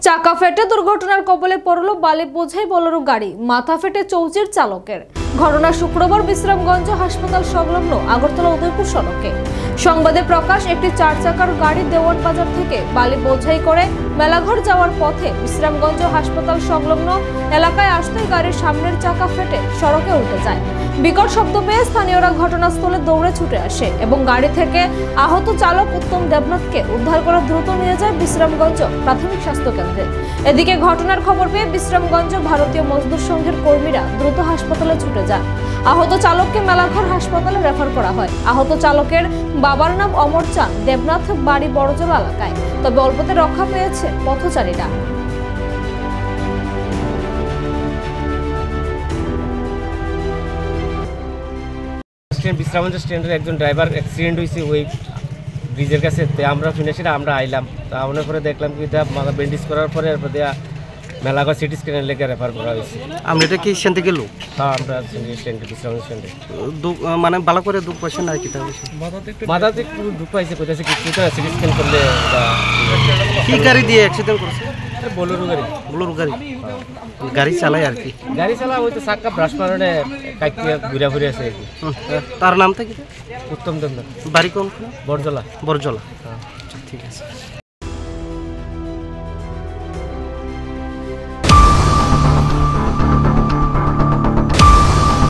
চাকা ফেটে দুর্ঘটনার কবলে পড়ল বালি বোঝাই বোলেরো গাড়ি, মাথা ফেটে চৌচির চালকের। ঘটনা শুক্রবার বিশ্রামগঞ্জ হাসপাতাল সংলগ্ন আগরতলা উদয়পুর সড়কে। সংবাদে প্রকাশ, একটি 4 চাকার গাড়ি দেওয়ান বাজার থেকে বালি বোঝাই করে মেলাঘর যাওয়ার পথে বিশ্রামগঞ্জ হাসপাতাল সংলগ্ন এলাকায় আসতেই গাড়ির সামনের চাকা ফেটে সড়কে উল্টে যায়। বিকট শব্দ পেয়ে স্থানীয়রা ঘটনাস্থলে দৌড়ে ছুটে আসে এবং গাড়ি থেকে আহত চালক উত্তম দেবনাথকে উদ্ধার করে দ্রুত নিয়ে যায় বিশ্রামগঞ্জ প্রাথমিক স্বাস্থ্য কেন্দ্রে। এদিকে ঘটনার খবর পেয়ে বিশ্রামগঞ্জ ভারতীয় মজদুর সংঘের কর্মীরা দ্রুত হাসপাতালে ছুটে যান। আহত চালককে মেলাঘর হাসপাতালে রেফার করা হয়। আহত চালকের বাবার নাম অমর চাঁদ দেবনাথ, বাড়ি বড়জলা এলাকায়। তবে অল্পতে রক্ষা পেয়েছে পথচারীরা। বিশ্রামগঞ্জ স্ট্যান্ডের একজন ড্রাইভার অ্যাক্সিডেন্ট হয়েছে ওই ব্রিজের কাছে। আমরা শুনে সেটা আমরা আইলাম, তা আনার পরে দেখলাম কি মাথা ব্যান্ডেজ করার পরে এরপর দেওয়া মেলাঘর সিটি স্ক্যানের লেগে রেফার করা হয়েছে। আমরা এটা কি স্ট্যান্ড থেকে লোক? হ্যাঁ, আমরা স্ট্যান্ডে বিশ্রামগঞ্জ স্ট্যান্ডে মানে ভালো করে দুঃখ পাইছেন না? কি মাথাতে একটু দুঃখ পাইছে, কোথায় কিছু সিটি স্ক্যান করলে। কি গাড়ি দিয়ে অ্যাক্সিডেন্ট করেছে? বোলেরো গাড়ি। বোলেরো গাড়ি গাড়ি চালায় আর কি? গাড়ি চালা ওই তো চাক্কা ব্রাশ মারণে কাইকে ঘুরে ঘুরে আছে আর কি। তার নামটা কি? উত্তম দেবনাথ। বাড়ি কোন? বড়জলা। বড়জলা। হ্যাঁ, ঠিক আছে।